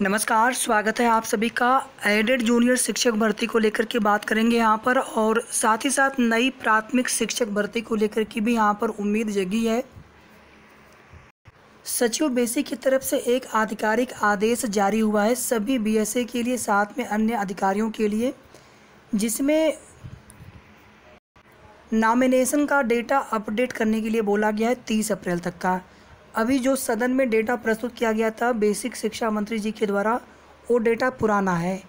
नमस्कार, स्वागत है आप सभी का। एडेड जूनियर शिक्षक भर्ती को लेकर के बात करेंगे यहाँ पर, और साथ ही साथ नई प्राथमिक शिक्षक भर्ती को लेकर के भी यहाँ पर उम्मीद जगी है। सचिव बेसिक की तरफ से एक आधिकारिक आदेश जारी हुआ है सभी बीएसए के लिए, साथ में अन्य अधिकारियों के लिए, जिसमें नॉमिनेशन का डेटा अपडेट करने के लिए बोला गया है 30 अप्रैल तक का। अभी जो सदन में डेटा प्रस्तुत किया गया था बेसिक शिक्षा मंत्री जी के द्वारा, वो डेटा पुराना है,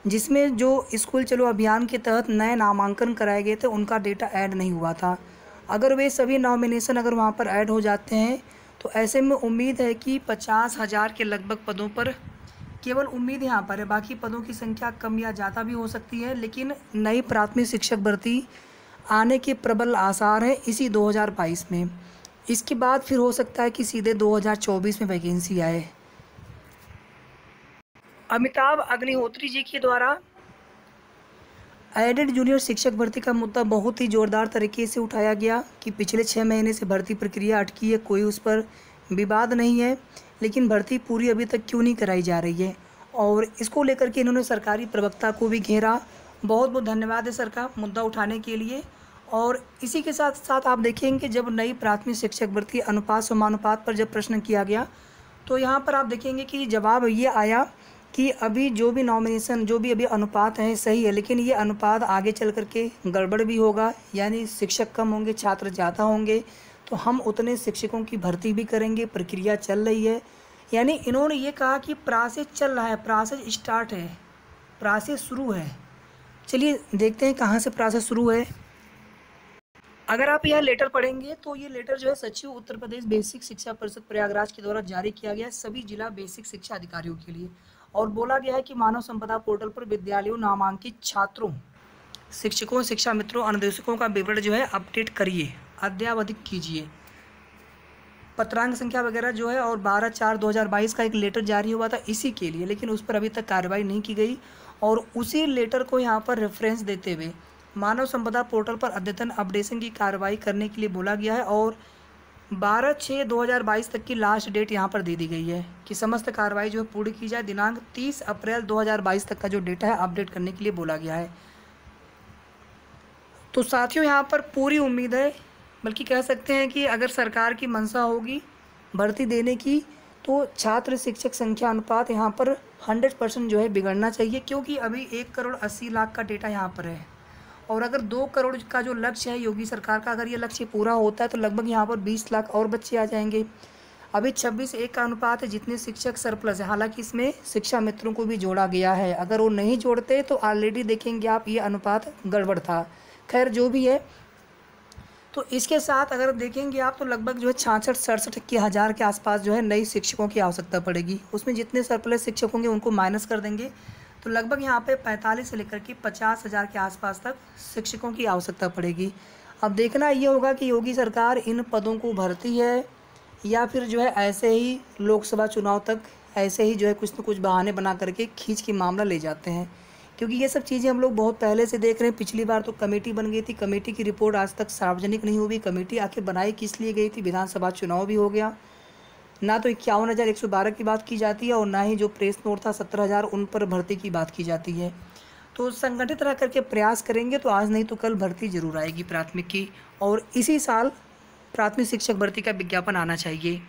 जिसमें जो स्कूल चलो अभियान के तहत नए नामांकन कराए गए थे उनका डेटा ऐड नहीं हुआ था। अगर वे सभी नॉमिनेशन अगर वहाँ पर ऐड हो जाते हैं तो ऐसे में उम्मीद है कि 50,000 के लगभग पदों पर, केवल उम्मीद यहाँ पर है, बाकी पदों की संख्या कम या ज़्यादा भी हो सकती है, लेकिन नई प्राथमिक शिक्षक भर्ती आने के प्रबल आसार हैं इसी 2022 में। इसके बाद फिर हो सकता है कि सीधे 2024 में वैकेंसी आए। अमिताभ अग्निहोत्री जी के द्वारा एडेड जूनियर शिक्षक भर्ती का मुद्दा बहुत ही ज़ोरदार तरीके से उठाया गया कि पिछले 6 महीने से भर्ती प्रक्रिया अटकी है, कोई उस पर विवाद नहीं है, लेकिन भर्ती पूरी अभी तक क्यों नहीं कराई जा रही है। और इसको लेकर के इन्होंने सरकारी प्रवक्ता को भी घेरा। बहुत बहुत धन्यवाद है सर का मुद्दा उठाने के लिए। और इसी के साथ साथ आप देखेंगे जब नई प्राथमिक शिक्षक भर्ती अनुपात समानुपात पर जब प्रश्न किया गया तो यहाँ पर आप देखेंगे कि जवाब ये आया कि अभी जो भी नॉमिनेशन जो भी अभी अनुपात है सही है, लेकिन ये अनुपात आगे चल कर के गड़बड़ भी होगा, यानी शिक्षक कम होंगे छात्र ज़्यादा होंगे, तो हम उतने शिक्षकों की भर्ती भी करेंगे, प्रक्रिया चल रही है। यानी इन्होंने ये कहा कि प्रोसेस चल रहा है, प्रोसेस स्टार्ट है, प्रोसेस शुरू है। चलिए देखते हैं कहाँ से प्रोसेस शुरू है। अगर आप यह लेटर पढ़ेंगे तो ये लेटर जो है सचिव उत्तर प्रदेश बेसिक शिक्षा परिषद प्रयागराज के द्वारा जारी किया गया है सभी जिला बेसिक शिक्षा अधिकारियों के लिए, और बोला गया है कि मानव संपदा पोर्टल पर विद्यालयों नामांकित छात्रों, शिक्षकों, शिक्षा मित्रों, अनुदेशकों का विवरण जो है अपडेट करिए, अद्यावधिक कीजिए, पत्रांक संख्या वगैरह जो है, और 12/4/2022 का एक लेटर जारी हुआ था इसी के लिए, लेकिन उस पर अभी तक कार्रवाई नहीं की गई। और उसी लेटर को यहाँ पर रेफरेंस देते हुए मानव संपदा पोर्टल पर अद्यतन अपडेशन की कार्रवाई करने के लिए बोला गया है, और 12/6/2022 तक की लास्ट डेट यहाँ पर दे दी गई है कि समस्त कार्रवाई जो है पूरी की जाए। दिनांक 30 अप्रैल 2022 तक का जो डेटा है अपडेट करने के लिए बोला गया है। तो साथियों यहाँ पर पूरी उम्मीद है, बल्कि कह सकते हैं कि अगर सरकार की मंशा होगी भर्ती देने की तो छात्र शिक्षक संख्या अनुपात यहाँ पर 100% जो है बिगड़ना चाहिए, क्योंकि अभी 1,80,00,000 का डेटा यहाँ पर है। और अगर 2 करोड़ का जो लक्ष्य है योगी सरकार का, अगर ये लक्ष्य पूरा होता है तो लगभग यहाँ पर 20 लाख और बच्चे आ जाएंगे। अभी 26:1 का अनुपात है, जितने शिक्षक सरप्लस है, हालांकि इसमें शिक्षा मित्रों को भी जोड़ा गया है। अगर वो नहीं जोड़ते तो ऑलरेडी देखेंगे आप ये अनुपात गड़बड़ था। खैर जो भी है, तो इसके साथ अगर देखेंगे आप तो लगभग जो है 66-67 हज़ार के आसपास जो है नई शिक्षकों की आवश्यकता पड़ेगी। उसमें जितने सरप्लस शिक्षक होंगे उनको माइनस कर देंगे तो लगभग यहाँ पे 45 से लेकर के 50,000 के आसपास तक शिक्षकों की आवश्यकता पड़ेगी। अब देखना ये होगा कि योगी सरकार इन पदों को भरती है या फिर जो है ऐसे ही लोकसभा चुनाव तक ऐसे ही जो है कुछ न कुछ बहाने बना करके खींच के मामला ले जाते हैं, क्योंकि ये सब चीज़ें हम लोग बहुत पहले से देख रहे हैं। पिछली बार तो कमेटी बन गई थी, कमेटी की रिपोर्ट आज तक सार्वजनिक नहीं हुई। कमेटी आखिर बनाई किस लिए गई थी? विधानसभा चुनाव भी हो गया, ना तो 51,112 की बात की जाती है और ना ही जो प्रेस नोट था 17,000 उन पर भर्ती की बात की जाती है। तो संगठित रह करके प्रयास करेंगे तो आज नहीं तो कल भर्ती जरूर आएगी प्राथमिक की, और इसी साल प्राथमिक शिक्षक भर्ती का विज्ञापन आना चाहिए।